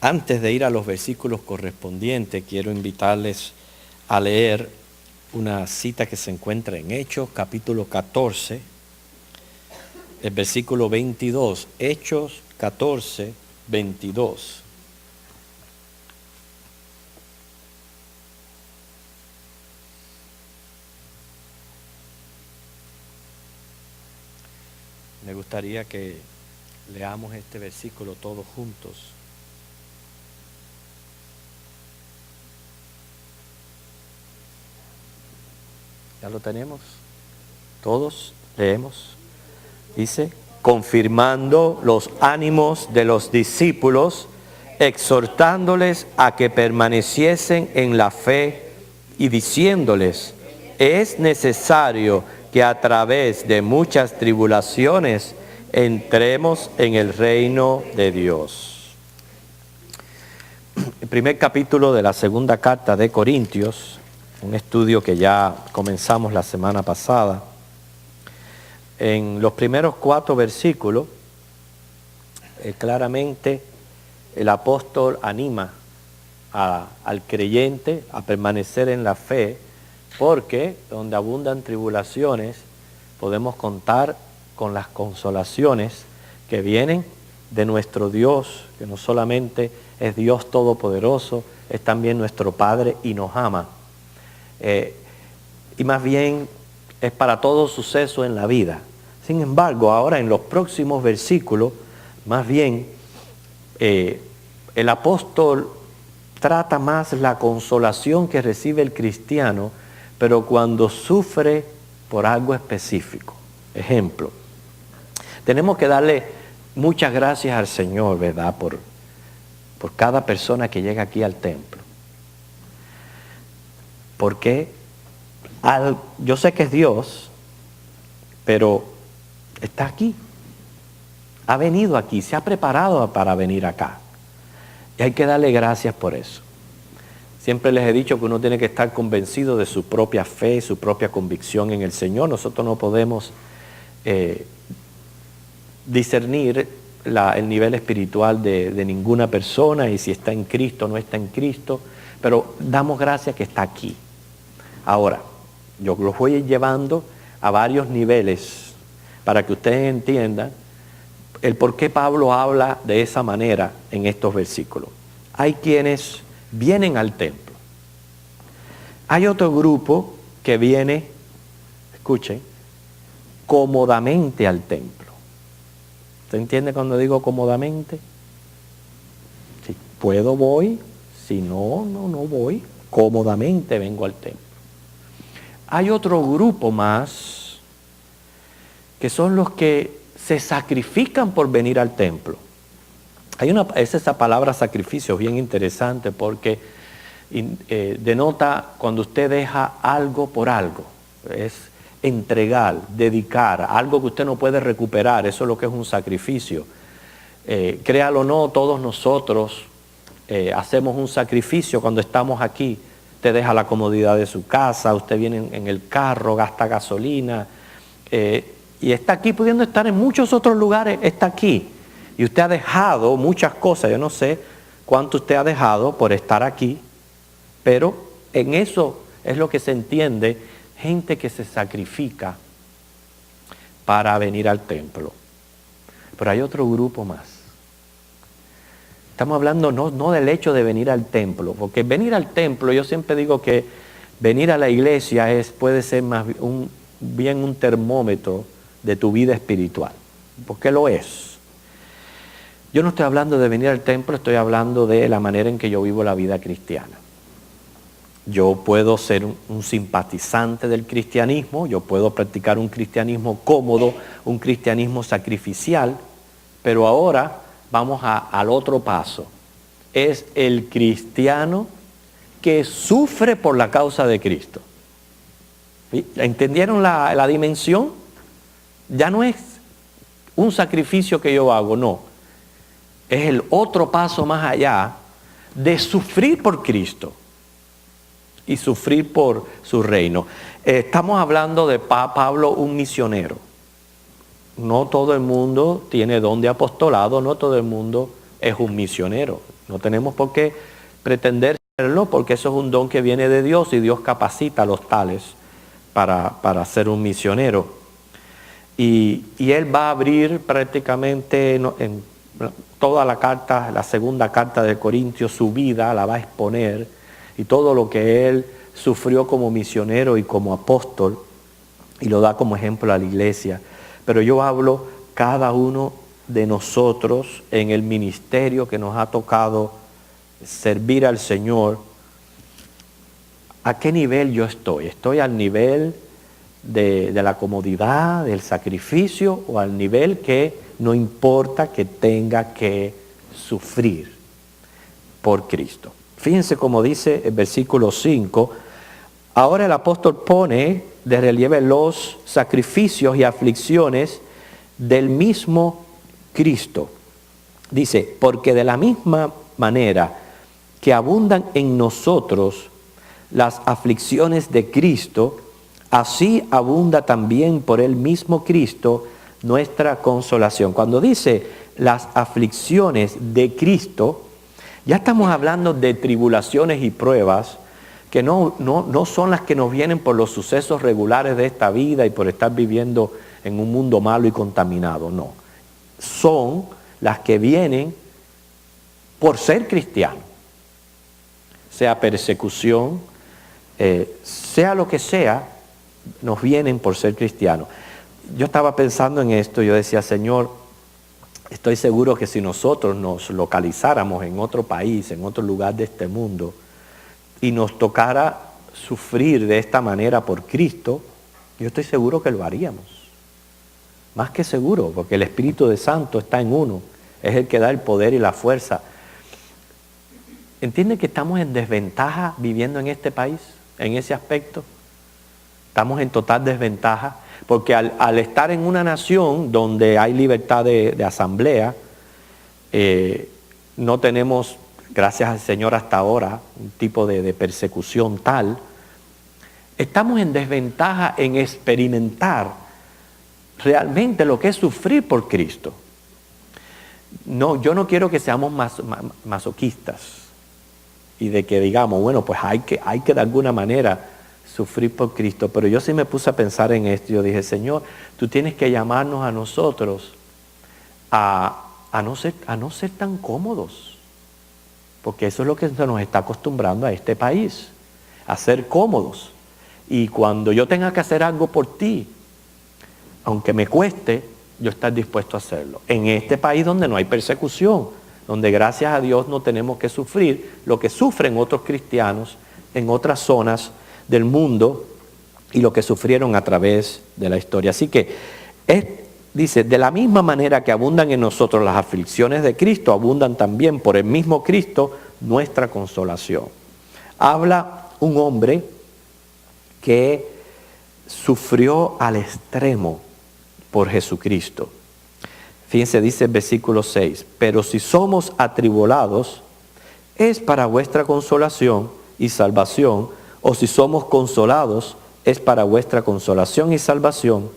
Antes de ir a los versículos correspondientes, quiero invitarles a leer una cita que se encuentra en Hechos, capítulo 14, el versículo 22. Hechos 14, 22. Me gustaría que leamos este versículo todos juntos. ¿Ya lo tenemos? ¿Todos leemos? Dice, confirmando los ánimos de los discípulos, exhortándoles a que permaneciesen en la fe y diciéndoles, es necesario que a través de muchas tribulaciones entremos en el reino de Dios. El primer capítulo de la segunda carta de Corintios, un estudio que ya comenzamos la semana pasada. En los primeros 4 versículos, claramente el apóstol anima al creyente a permanecer en la fe, porque donde abundan tribulaciones podemos contar con las consolaciones que vienen de nuestro Dios, que no solamente es Dios Todopoderoso, es también nuestro Padre y nos ama. Y más bien es para todo suceso en la vida. Sin embargo, ahora en los próximos versículos, más bien el apóstol trata más la consolación que recibe el cristiano, pero cuando sufre por algo específico. Ejemplo, tenemos que darle muchas gracias al Señor, ¿verdad? Por cada persona que llega aquí al templo. Porque yo sé que es Dios, pero está aquí. Ha venido aquí, se ha preparado para venir acá. Y hay que darle gracias por eso. Siempre les he dicho que uno tiene que estar convencido de su propia fe, su propia convicción en el Señor. Nosotros no podemos discernir el nivel espiritual de ninguna persona y si está en Cristo o no está en Cristo, pero damos gracias que está aquí. Ahora, yo los voy a ir llevando a varios niveles para que ustedes entiendan el por qué Pablo habla de esa manera en estos versículos. Hay quienes vienen al templo. Hay otro grupo que viene, escuchen, cómodamente al templo. ¿Usted entiende cuando digo cómodamente? Si puedo voy, si no voy, cómodamente vengo al templo. Hay otro grupo más que son los que se sacrifican por venir al templo. Esa palabra sacrificio es bien interesante porque denota cuando usted deja algo por algo. Es entregar, dedicar, algo que usted no puede recuperar. Eso es lo que es un sacrificio. Créalo o no, todos nosotros hacemos un sacrificio cuando estamos aquí. Usted deja la comodidad de su casa, usted viene en el carro, gasta gasolina y está aquí pudiendo estar en muchos otros lugares, está aquí. Y usted ha dejado muchas cosas, yo no sé cuánto usted ha dejado por estar aquí, pero en eso es lo que se entiende, gente que se sacrifica para venir al templo. Pero hay otro grupo más. Estamos hablando no del hecho de venir al templo, porque venir al templo, yo siempre digo que venir a la iglesia puede ser más bien un termómetro de tu vida espiritual, porque lo es. Yo no estoy hablando de venir al templo, estoy hablando de la manera en que yo vivo la vida cristiana. Yo puedo ser un simpatizante del cristianismo, yo puedo practicar un cristianismo cómodo, un cristianismo sacrificial, pero ahora vamos al otro paso. Es el cristiano que sufre por la causa de Cristo. ¿Entendieron la dimensión? Ya no es un sacrificio que yo hago, no. Es el otro paso más allá de sufrir por Cristo y sufrir por su reino. Estamos hablando de Pablo, un misionero. No todo el mundo tiene don de apostolado, no todo el mundo es un misionero. No tenemos por qué pretender serlo, porque eso es un don que viene de Dios y Dios capacita a los tales para ser un misionero. Y él va a abrir prácticamente en toda la carta, la segunda carta de Corintios, su vida la va a exponer y todo lo que él sufrió como misionero y como apóstol, y lo da como ejemplo a la iglesia. Pero yo hablo cada uno de nosotros en el ministerio que nos ha tocado servir al Señor. ¿A qué nivel yo estoy? ¿Estoy al nivel de la comodidad, del sacrificio, o al nivel que no importa que tenga que sufrir por Cristo? Fíjense como dice el versículo 5. Ahora el apóstol pone de relieve los sacrificios y aflicciones del mismo Cristo. Dice, porque de la misma manera que abundan en nosotros las aflicciones de Cristo, así abunda también por el mismo Cristo nuestra consolación. Cuando dice las aflicciones de Cristo, ya estamos hablando de tribulaciones y pruebas que no son las que nos vienen por los sucesos regulares de esta vida y por estar viviendo en un mundo malo y contaminado, no. Son las que vienen por ser cristiano. Sea persecución, sea lo que sea, nos vienen por ser cristianos. Yo estaba pensando en esto, yo decía, Señor, estoy seguro que si nosotros nos localizáramos en otro país, en otro lugar de este mundo, y nos tocara sufrir de esta manera por Cristo, yo estoy seguro que lo haríamos. Más que seguro, porque el Espíritu de Santo está en uno, es el que da el poder y la fuerza. ¿Entienden que estamos en desventaja viviendo en este país, en ese aspecto? Estamos en total desventaja, porque al estar en una nación donde hay libertad de asamblea, no tenemos, gracias al Señor hasta ahora, un tipo de persecución tal. Estamos en desventaja en experimentar realmente lo que es sufrir por Cristo. No, yo no quiero que seamos masoquistas y de que digamos, bueno, pues hay que de alguna manera sufrir por Cristo, pero yo sí me puse a pensar en esto. Yo dije, Señor, tú tienes que llamarnos a nosotros a no ser tan cómodos, porque eso es lo que se nos está acostumbrando a este país, a ser cómodos. Y cuando yo tenga que hacer algo por ti, aunque me cueste, yo estar dispuesto a hacerlo. En este país donde no hay persecución, donde gracias a Dios no tenemos que sufrir lo que sufren otros cristianos en otras zonas del mundo y lo que sufrieron a través de la historia. Así que dice, de la misma manera que abundan en nosotros las aflicciones de Cristo, abundan también por el mismo Cristo nuestra consolación. Habla un hombre que sufrió al extremo por Jesucristo. Fíjense, dice el versículo 6, pero si somos atribulados, es para vuestra consolación y salvación, o si somos consolados, es para vuestra consolación y salvación,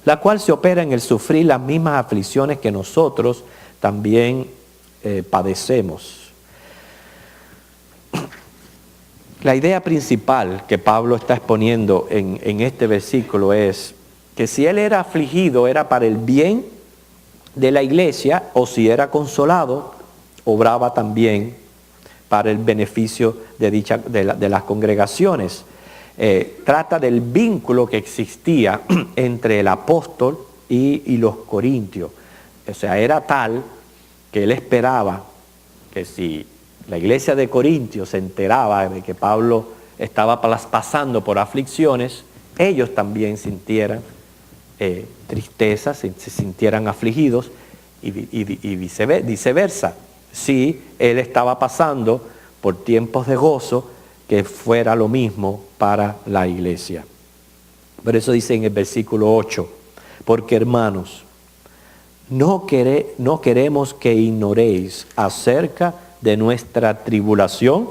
la cual se opera en el sufrir las mismas aflicciones que nosotros también padecemos. La idea principal que Pablo está exponiendo en este versículo es que si él era afligido era para el bien de la iglesia, o si era consolado, obraba también para el beneficio de las congregaciones. Trata del vínculo que existía entre el apóstol y los corintios. O sea, era tal que él esperaba que si la iglesia de Corintios se enteraba de que Pablo estaba pasando por aflicciones, ellos también sintieran tristeza, se sintieran afligidos y viceversa. Si él estaba pasando por tiempos de gozo, que fuera lo mismo para la iglesia. Por eso dice en el versículo 8, porque hermanos, no queremos que ignoréis acerca de nuestra tribulación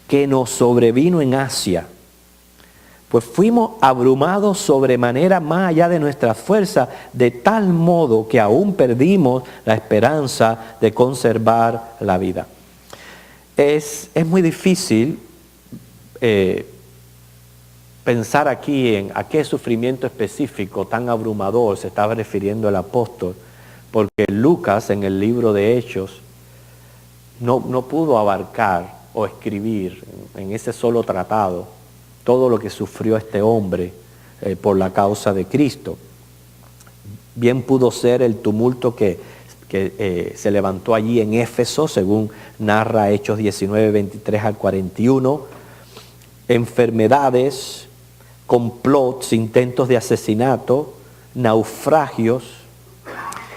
que nos sobrevino en Asia, pues fuimos abrumados sobremanera más allá de nuestras fuerzas, de tal modo que aún perdimos la esperanza de conservar la vida. Es muy difícil pensar aquí en a qué sufrimiento específico tan abrumador se estaba refiriendo el apóstol, porque Lucas en el libro de Hechos no pudo abarcar o escribir en ese solo tratado todo lo que sufrió este hombre por la causa de Cristo. Bien pudo ser el tumulto que se levantó allí en Éfeso, según narra Hechos 19, 23 al 41, enfermedades, complots, intentos de asesinato, naufragios.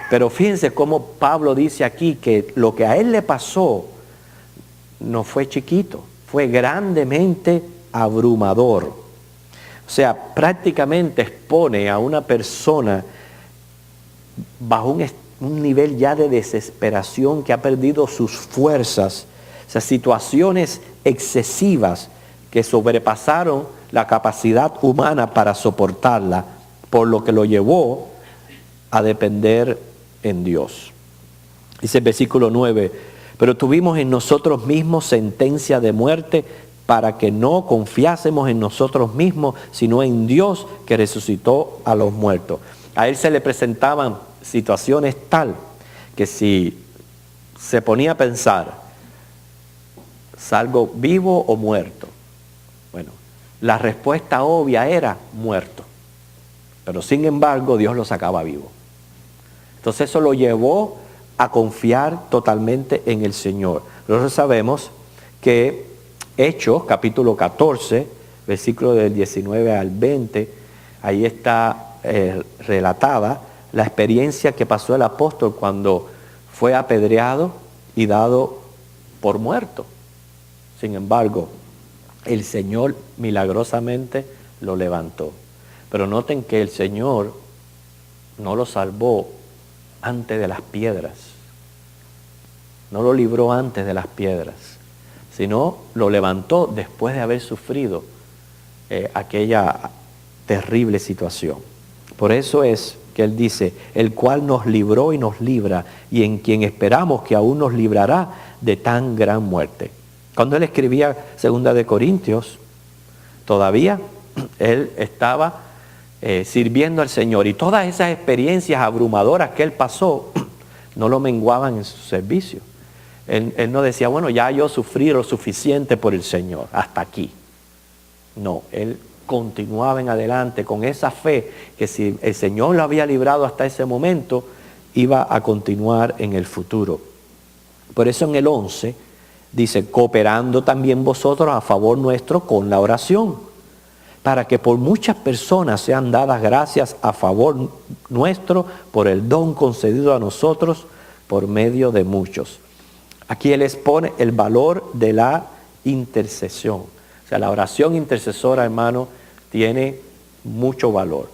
Pero fíjense cómo Pablo dice aquí que lo que a él le pasó no fue chiquito, fue grandemente abrumador. O sea, prácticamente expone a una persona bajo un nivel ya de desesperación, que ha perdido sus fuerzas, o sea, situaciones excesivas que sobrepasaron la capacidad humana para soportarla, por lo que lo llevó a depender en Dios. Dice el versículo 9, pero tuvimos en nosotros mismos sentencia de muerte para que no confiásemos en nosotros mismos, sino en Dios que resucitó a los muertos. A él se le presentaban situaciones tal que si se ponía a pensar, ¿salgo vivo o muerto? Bueno, la respuesta obvia era muerto, pero sin embargo Dios lo sacaba vivo. Entonces eso lo llevó a confiar totalmente en el Señor. Nosotros sabemos que Hechos, capítulo 14, versículo del 19 al 20, ahí está relatada la experiencia que pasó el apóstol cuando fue apedreado y dado por muerto. Sin embargo, el Señor milagrosamente lo levantó. Pero noten que el Señor no lo salvó antes de las piedras. No lo libró antes de las piedras, sino lo levantó después de haber sufrido aquella terrible situación. Por eso es que Él dice, el cual nos libró y nos libra, y en quien esperamos que aún nos librará de tan gran muerte. Cuando Él escribía 2 de Corintios, todavía Él estaba sirviendo al Señor, y todas esas experiencias abrumadoras que Él pasó no lo menguaban en su servicio. Él no decía, bueno, ya yo sufrí lo suficiente por el Señor, hasta aquí. No, Él continuaba en adelante con esa fe que si el Señor lo había librado hasta ese momento, iba a continuar en el futuro. Por eso en el 11 dice, cooperando también vosotros a favor nuestro con la oración, para que por muchas personas sean dadas gracias a favor nuestro por el don concedido a nosotros por medio de muchos. Aquí Él expone el valor de la intercesión. O sea, la oración intercesora, hermano, tiene mucho valor.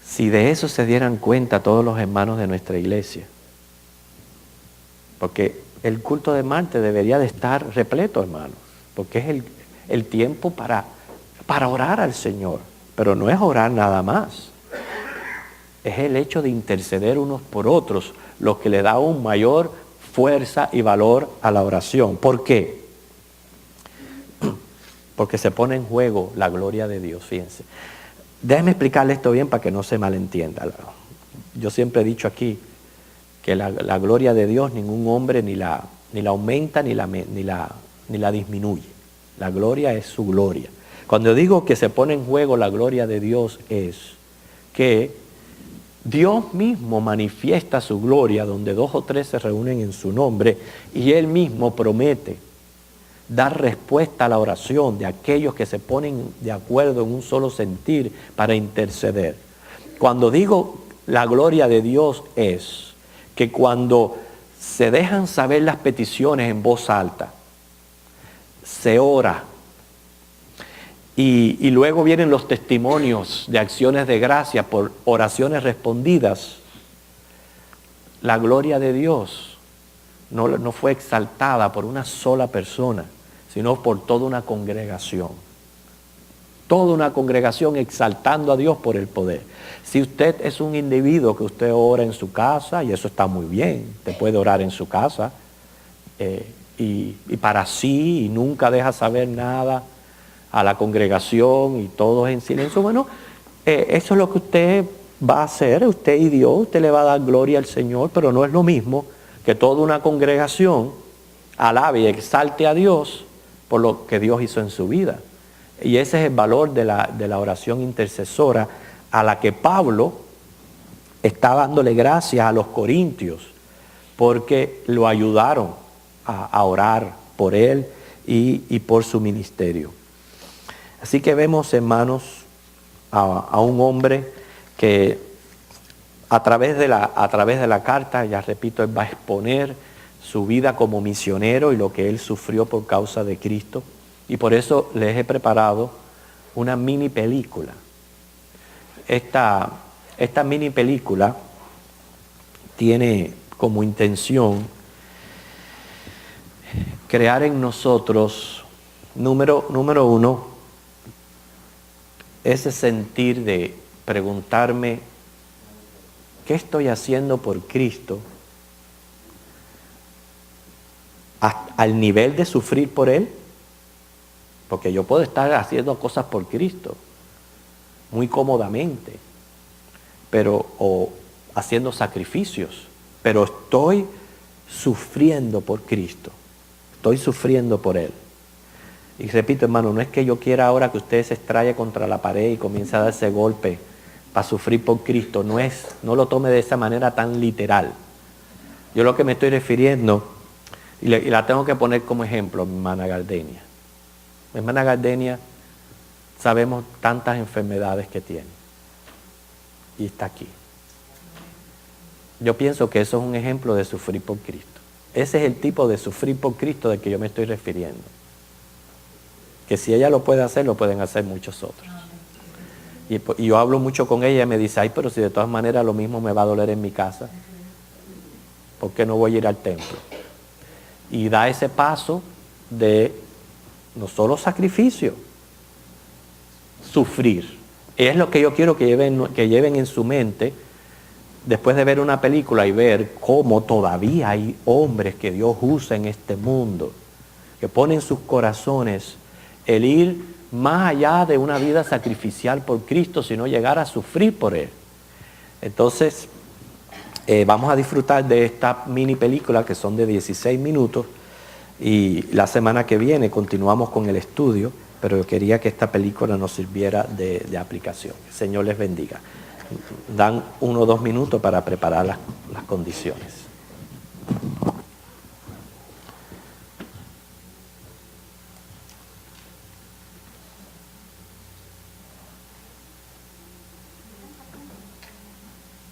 Si de eso se dieran cuenta todos los hermanos de nuestra iglesia, porque el culto de martes debería de estar repleto, hermanos, porque es el tiempo para orar al Señor, pero no es orar nada más. Es el hecho de interceder unos por otros lo que le da un mayor fuerza y valor a la oración. ¿Por qué? Porque se pone en juego la gloria de Dios, fíjense. Déjenme explicarle esto bien para que no se malentienda. Yo siempre he dicho aquí que la gloria de Dios ningún hombre ni la aumenta ni la disminuye. La gloria es su gloria. Cuando digo que se pone en juego la gloria de Dios es que Dios mismo manifiesta su gloria donde 2 o 3 se reúnen en su nombre, y Él mismo promete dar respuesta a la oración de aquellos que se ponen de acuerdo en un solo sentir para interceder. Cuando digo la gloria de Dios es que cuando se dejan saber las peticiones en voz alta, se ora, y luego vienen los testimonios de acciones de gracia por oraciones respondidas, la gloria de Dios no fue exaltada por una sola persona, sino por toda una congregación. Toda una congregación exaltando a Dios por el poder. Si usted es un individuo que usted ora en su casa, y eso está muy bien, usted puede orar en su casa, y para sí, y nunca deja saber nada a la congregación y todos en silencio, bueno, eso es lo que usted va a hacer, usted y Dios, usted le va a dar gloria al Señor, pero no es lo mismo que toda una congregación alabe y exalte a Dios por lo que Dios hizo en su vida. Y ese es el valor de la oración intercesora a la que Pablo está dándole gracias a los corintios porque lo ayudaron a orar por él y por su ministerio. Así que vemos, hermanos, a un hombre que a través de la carta, ya repito, él va a exponer su vida como misionero y lo que él sufrió por causa de Cristo. Y por eso les he preparado una mini película. Esta mini película tiene como intención crear en nosotros, número uno, ese sentir de preguntarme, ¿qué estoy haciendo por Cristo? Al nivel de sufrir por Él. Porque yo puedo estar haciendo cosas por Cristo, muy cómodamente, o haciendo sacrificios, pero estoy sufriendo por Cristo, estoy sufriendo por Él. Y repito, hermano, no es que yo quiera ahora que usted se estralle contra la pared y comience a darse golpe para sufrir por Cristo, no lo tome de esa manera tan literal. Yo lo que me estoy refiriendo, y la tengo que poner como ejemplo, mi hermana Gardenia. Mi hermana Gardenia, sabemos tantas enfermedades que tiene. Y está aquí. Yo pienso que eso es un ejemplo de sufrir por Cristo. Ese es el tipo de sufrir por Cristo del que yo me estoy refiriendo. Que si ella lo puede hacer, lo pueden hacer muchos otros. Y yo hablo mucho con ella y me dice, ay, pero si de todas maneras lo mismo me va a doler en mi casa, ¿por qué no voy a ir al templo? Y da ese paso de no solo sacrificio, sufrir. Es lo que yo quiero que lleven en su mente después de ver una película y ver cómo todavía hay hombres que Dios usa en este mundo, que ponen en sus corazones el ir más allá de una vida sacrificial por Cristo, sino llegar a sufrir por Él. Entonces, vamos a disfrutar de esta mini película que son de 16 minutos. Y la semana que viene continuamos con el estudio, pero yo quería que esta película nos sirviera de aplicación. El Señor les bendiga. Dan 1 o 2 minutos para preparar las condiciones.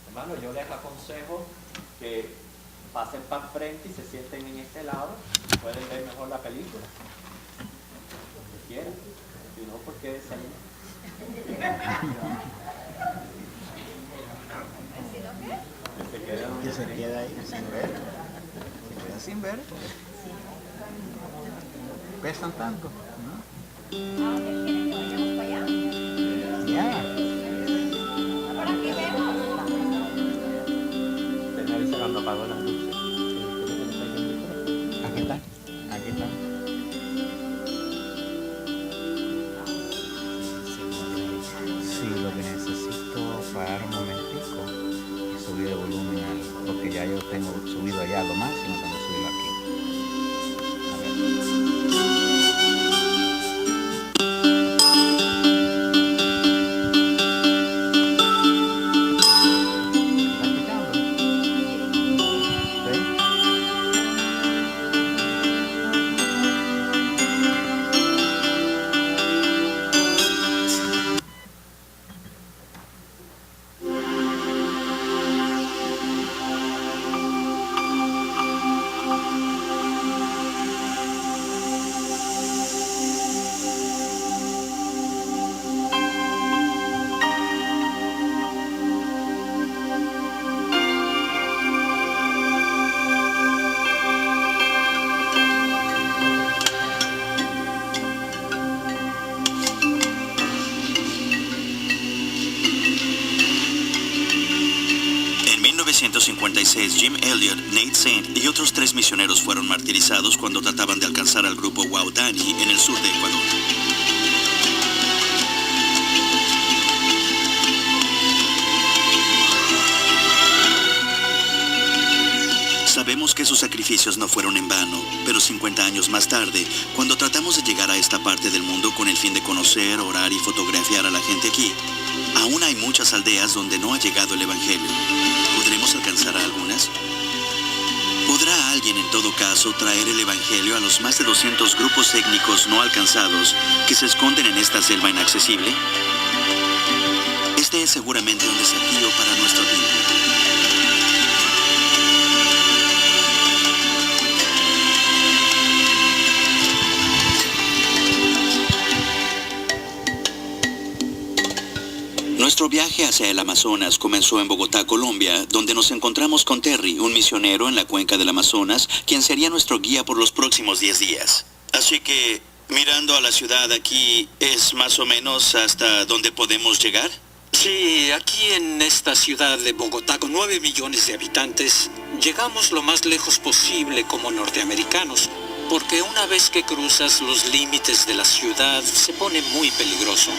Hermano, yo les aconsejo que pasen para frente y se sienten en este lado. Pueden ver mejor la película. Lo que quieran. Si no, ¿por qué salir? Que se queda ahí sin ver. Se queda sin ver. Pesan tanto, ¿no? Ya. Usted me avisa cuando apago las luces. Aquí está. Aquí está. Sí, lo que necesito parar un momentico y subir el volumen porque ya yo tengo subido allá a lo máximo, tengo subido aquí. A ver. 1956, Jim Elliot, Nate Saint y otros 3 misioneros fueron martirizados cuando trataban de alcanzar al grupo Waodani en el sur de Ecuador. Sabemos que sus sacrificios no fueron en vano, pero 50 años más tarde, cuando tratamos de llegar a esta parte del mundo con el fin de conocer, orar y fotografiar a la gente aquí, aún hay muchas aldeas donde no ha llegado el Evangelio. ¿Podremos alcanzar a algunas? ¿Podrá alguien en todo caso traer el Evangelio a los más de 200 grupos étnicos no alcanzados que se esconden en esta selva inaccesible? Este es seguramente un desafío para nuestro tiempo. Nuestro viaje hacia el Amazonas comenzó en Bogotá, Colombia, donde nos encontramos con Terry, un misionero en la cuenca del Amazonas, quien sería nuestro guía por los próximos 10 días. Así que, mirando a la ciudad aquí, ¿es más o menos hasta donde podemos llegar? Sí, aquí en esta ciudad de Bogotá, con 9 millones de habitantes, llegamos lo más lejos posible como norteamericanos, porque una vez que cruzas los límites de la ciudad, se pone muy peligroso.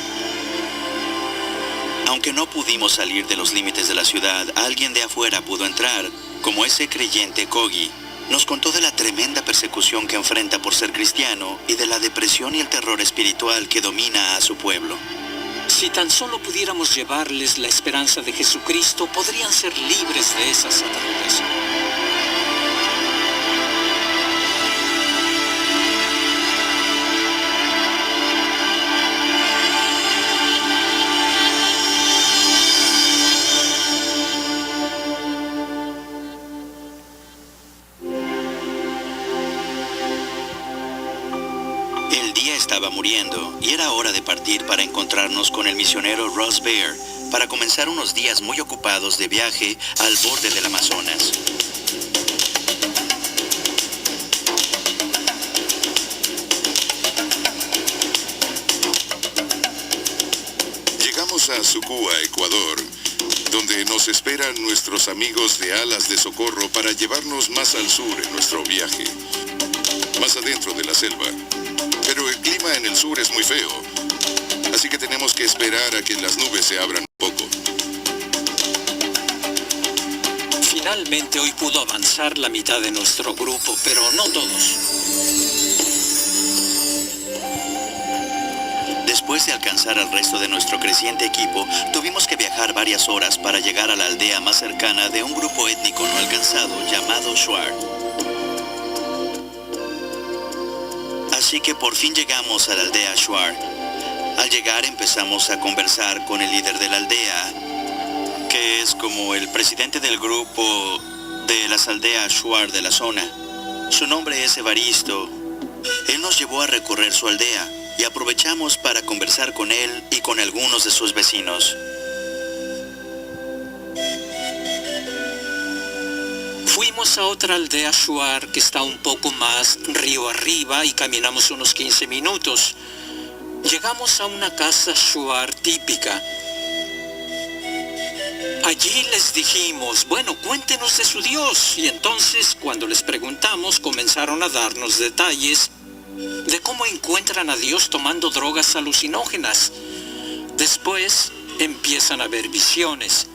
Aunque no pudimos salir de los límites de la ciudad, alguien de afuera pudo entrar, como ese creyente Kogi. Nos contó de la tremenda persecución que enfrenta por ser cristiano y de la depresión y el terror espiritual que domina a su pueblo. Si tan solo pudiéramos llevarles la esperanza de Jesucristo, podrían ser libres de esas ataduras. Estaba muriendo y era hora de partir para encontrarnos con el misionero Ross Bear para comenzar unos días muy ocupados de viaje al borde del Amazonas. Llegamos a Sucúa, Ecuador, donde nos esperan nuestros amigos de Alas de Socorro para llevarnos más al sur en nuestro viaje, más adentro de la selva. Pero el clima en el sur es muy feo, así que tenemos que esperar a que las nubes se abran un poco. Finalmente hoy pudo avanzar la mitad de nuestro grupo, pero no todos. Después de alcanzar al resto de nuestro creciente equipo, tuvimos que viajar varias horas para llegar a la aldea más cercana de un grupo étnico no alcanzado llamado Shuar. Así que por fin llegamos a la aldea Shuar. Al llegar empezamos a conversar con el líder de la aldea, que es como el presidente del grupo de las aldeas Shuar de la zona. Su nombre es Evaristo. Él nos llevó a recorrer su aldea y aprovechamos para conversar con él y con algunos de sus vecinos. Fuimos a otra aldea Shuar que está un poco más río arriba y caminamos unos 15 minutos. Llegamos a una casa Shuar típica. Allí les dijimos, bueno, cuéntenos de su Dios. Y entonces, cuando les preguntamos, comenzaron a darnos detalles de cómo encuentran a Dios tomando drogas alucinógenas. Después empiezan a ver visiones.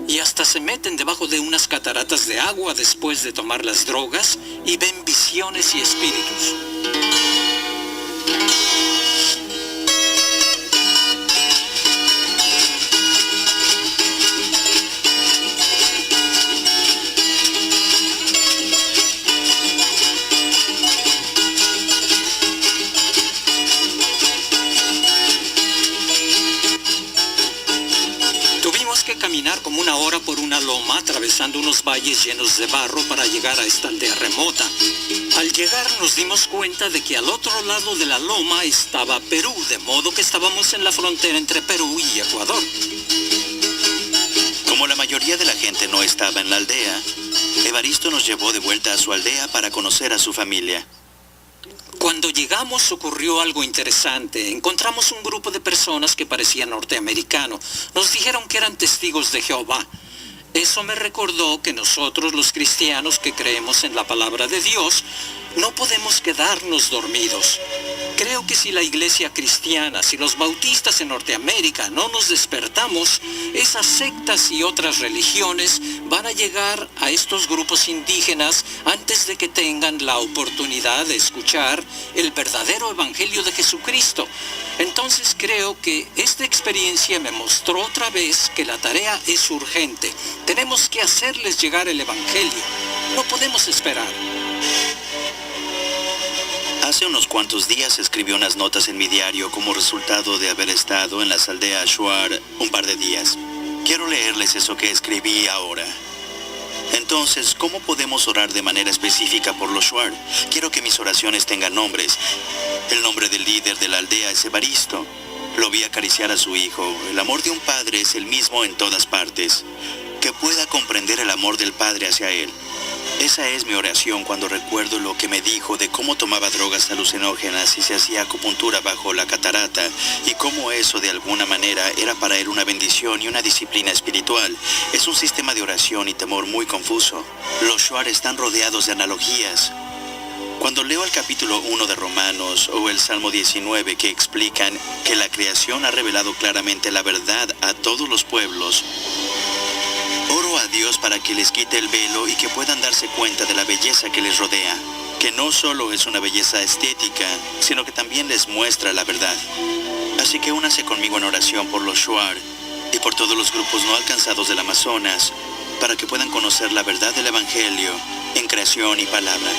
Y hasta se meten debajo de unas cataratas de agua después de tomar las drogas y ven visiones y espíritus. Caminar como una hora por una loma, atravesando unos valles llenos de barro para llegar a esta aldea remota. Al llegar nos dimos cuenta de que al otro lado de la loma estaba Perú, de modo que estábamos en la frontera entre Perú y Ecuador. Como la mayoría de la gente no estaba en la aldea, Evaristo nos llevó de vuelta a su aldea para conocer a su familia. Cuando llegamos ocurrió algo interesante. Encontramos un grupo de personas que parecían norteamericanos. Nos dijeron que eran testigos de Jehová. Eso me recordó que nosotros los cristianos que creemos en la palabra de Dios, no podemos quedarnos dormidos. Creo que si la iglesia cristiana, si los bautistas en Norteamérica no nos despertamos, esas sectas y otras religiones van a llegar a estos grupos indígenas antes de que tengan la oportunidad de escuchar el verdadero evangelio de Jesucristo. Entonces creo que esta experiencia me mostró otra vez que la tarea es urgente. Tenemos que hacerles llegar el evangelio. No podemos esperar. Hace unos cuantos días escribí unas notas en mi diario como resultado de haber estado en las aldeas Shuar un par de días. Quiero leerles eso que escribí ahora. Entonces, ¿cómo podemos orar de manera específica por los Shuar? Quiero que mis oraciones tengan nombres. El nombre del líder de la aldea es Evaristo. Lo vi acariciar a su hijo. El amor de un padre es el mismo en todas partes. Que pueda comprender el amor del padre hacia él. Esa es mi oración cuando recuerdo lo que me dijo de cómo tomaba drogas alucinógenas y se hacía acupuntura bajo la catarata y cómo eso de alguna manera era para él una bendición y una disciplina espiritual. Es un sistema de oración y temor muy confuso. Los Shuar están rodeados de analogías. Cuando leo el capítulo 1 de Romanos o el Salmo 19 que explican que la creación ha revelado claramente la verdad a todos los pueblos, oro a Dios para que les quite el velo y que puedan darse cuenta de la belleza que les rodea, que no solo es una belleza estética, sino que también les muestra la verdad. Así que únase conmigo en oración por los Shuar y por todos los grupos no alcanzados del Amazonas, para que puedan conocer la verdad del Evangelio en creación y palabra.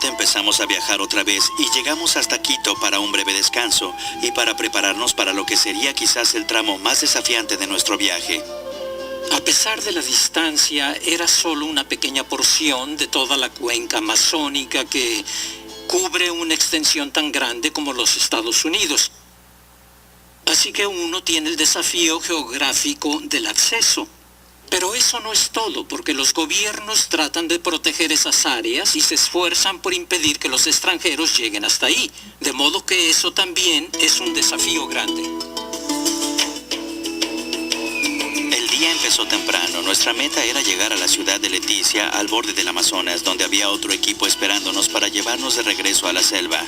Empezamos a viajar otra vez y llegamos hasta Quito para un breve descanso y para prepararnos para lo que sería quizás el tramo más desafiante de nuestro viaje. A pesar de la distancia, era solo una pequeña porción de toda la cuenca amazónica que cubre una extensión tan grande como los Estados Unidos. Así que uno tiene el desafío geográfico del acceso. Pero eso no es todo, porque los gobiernos tratan de proteger esas áreas y se esfuerzan por impedir que los extranjeros lleguen hasta ahí. De modo que eso también es un desafío grande. El día empezó temprano. Nuestra meta era llegar a la ciudad de Leticia, al borde del Amazonas, donde había otro equipo esperándonos para llevarnos de regreso a la selva.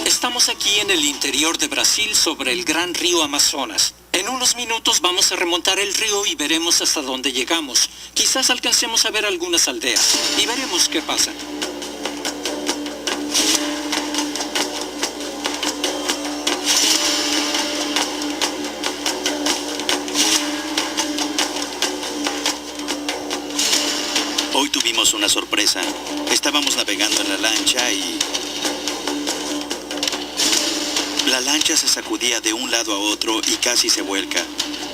Estamos aquí en el interior de Brasil sobre el gran río Amazonas. En unos minutos vamos a remontar el río y veremos hasta dónde llegamos. Quizás alcancemos a ver algunas aldeas y veremos qué pasa. Hoy tuvimos una sorpresa. Estábamos navegando en la lancha y la lancha se sacudía de un lado a otro y casi se vuelca.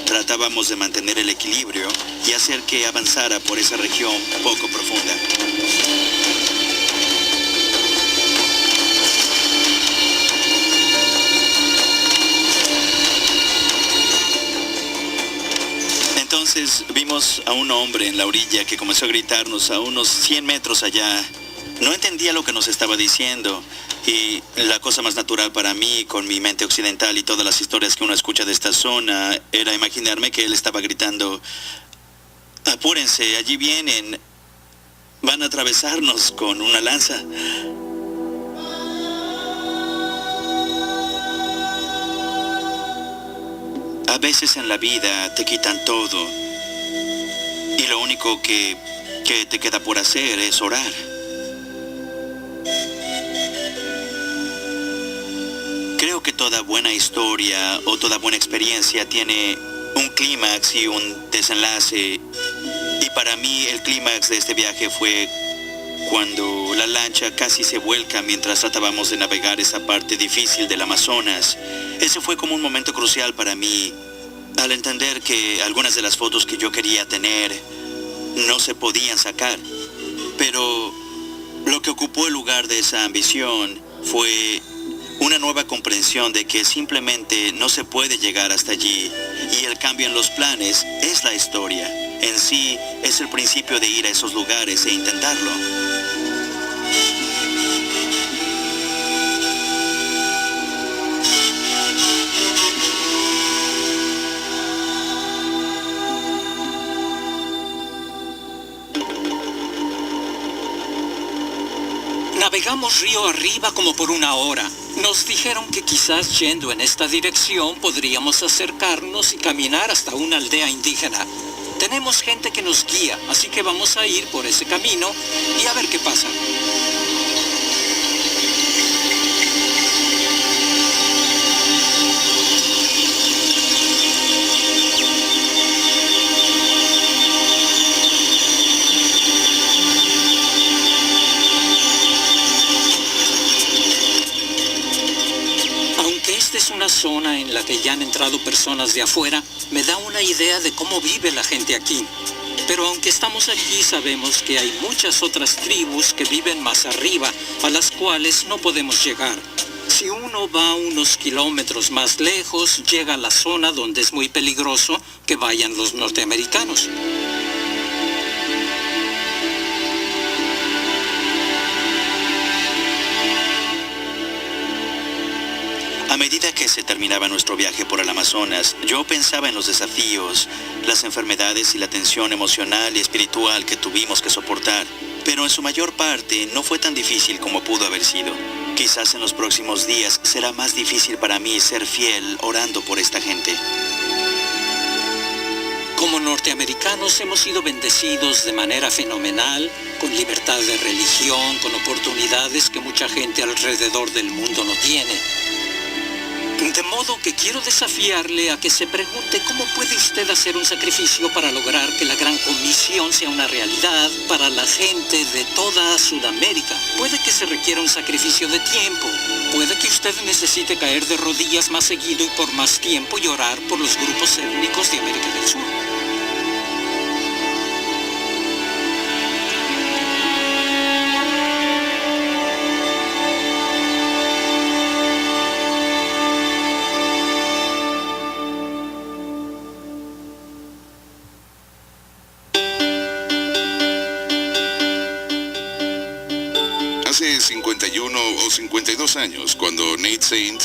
Tratábamos de mantener el equilibrio y hacer que avanzara por esa región poco profunda. Entonces vimos a un hombre en la orilla que comenzó a gritarnos a unos 100 metros allá. No entendía lo que nos estaba diciendo. Y la cosa más natural para mí, con mi mente occidental y todas las historias que uno escucha de esta zona, era imaginarme que él estaba gritando: apúrense, allí vienen, van a atravesarnos con una lanza. A veces en la vida te quitan todo y lo único que te queda por hacer es orar. Creo que toda buena historia o toda buena experiencia tiene un clímax y un desenlace. Y para mí el clímax de este viaje fue cuando la lancha casi se vuelca mientras tratábamos de navegar esa parte difícil del Amazonas. Ese fue como un momento crucial para mí, al entender que algunas de las fotos que yo quería tener no se podían sacar. Pero lo que ocupó el lugar de esa ambición fue una nueva comprensión de que simplemente no se puede llegar hasta allí, y el cambio en los planes es la historia. En sí, es el principio de ir a esos lugares e intentarlo. Navegamos río arriba como por una hora. Nos dijeron que quizás yendo en esta dirección podríamos acercarnos y caminar hasta una aldea indígena. Tenemos gente que nos guía, así que vamos a ir por ese camino y a ver qué pasa. Es una zona en la que ya han entrado personas de afuera, me da una idea de cómo vive la gente aquí. Pero aunque estamos aquí, sabemos que hay muchas otras tribus que viven más arriba, a las cuales no podemos llegar. Si uno va unos kilómetros más lejos, llega a la zona donde es muy peligroso que vayan los norteamericanos. A medida que se terminaba nuestro viaje por el Amazonas, yo pensaba en los desafíos, las enfermedades y la tensión emocional y espiritual que tuvimos que soportar, pero en su mayor parte no fue tan difícil como pudo haber sido. Quizás en los próximos días será más difícil para mí ser fiel orando por esta gente. Como norteamericanos hemos sido bendecidos de manera fenomenal, con libertad de religión, con oportunidades que mucha gente alrededor del mundo no tiene. De modo que quiero desafiarle a que se pregunte cómo puede usted hacer un sacrificio para lograr que la Gran Comisión sea una realidad para la gente de toda Sudamérica. Puede que se requiera un sacrificio de tiempo. Puede que usted necesite caer de rodillas más seguido y por más tiempo y orar por los grupos étnicos de América del Sur. Hace 51 o 52 años, cuando Nate Saint,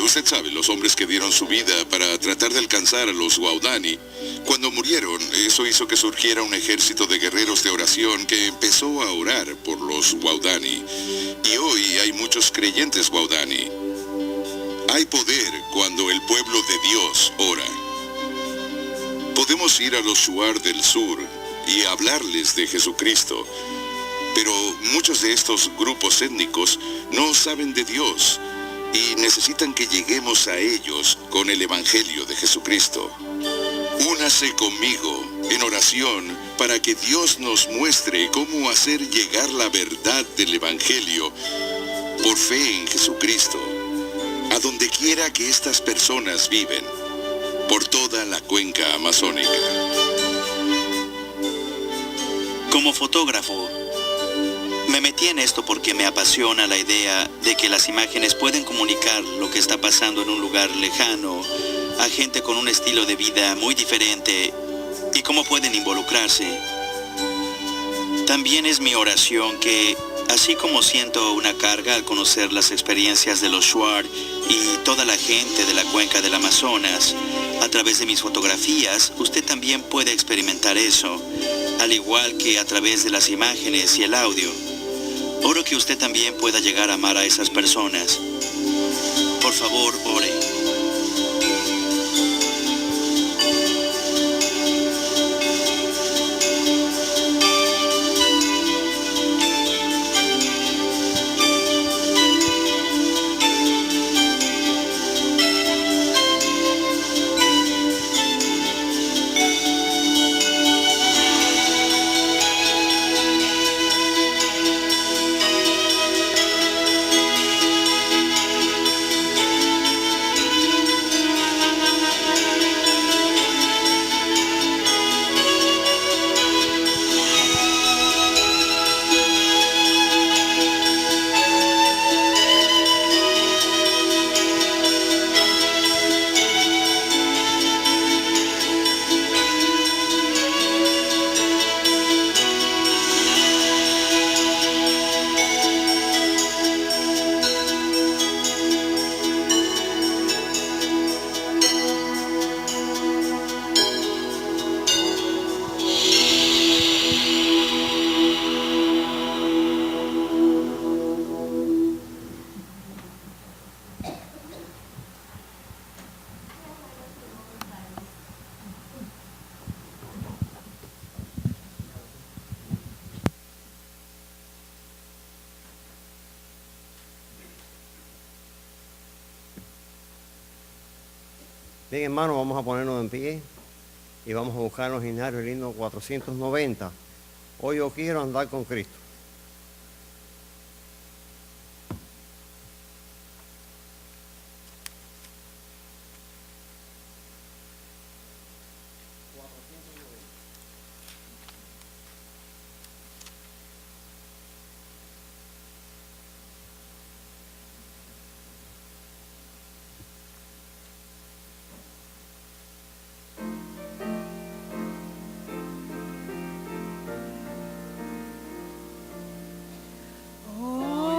usted sabe, los hombres que dieron su vida para tratar de alcanzar a los Waodani, cuando murieron, eso hizo que surgiera un ejército de guerreros de oración que empezó a orar por los Waodani. Y hoy hay muchos creyentes Waodani. Hay poder cuando el pueblo de Dios ora. Podemos ir a los Shuar del sur y hablarles de Jesucristo. Pero muchos de estos grupos étnicos no saben de Dios y necesitan que lleguemos a ellos con el Evangelio de Jesucristo. Únase conmigo en oración para que Dios nos muestre cómo hacer llegar la verdad del Evangelio por fe en Jesucristo a donde quiera que estas personas viven, por toda la cuenca amazónica. Como fotógrafo, me metí en esto porque me apasiona la idea de que las imágenes pueden comunicar lo que está pasando en un lugar lejano a gente con un estilo de vida muy diferente y cómo pueden involucrarse. También es mi oración que, así como siento una carga al conocer las experiencias de los Shuar y toda la gente de la cuenca del Amazonas, a través de mis fotografías, usted también puede experimentar eso, al igual que a través de las imágenes y el audio. Oro que usted también pueda llegar a amar a esas personas. Por favor, ore. Bien, hermanos, vamos a ponernos en pie y vamos a buscar en los himnarios el himno 490. Hoy yo quiero andar con Cristo.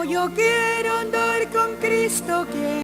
Yo quiero andar con Cristo.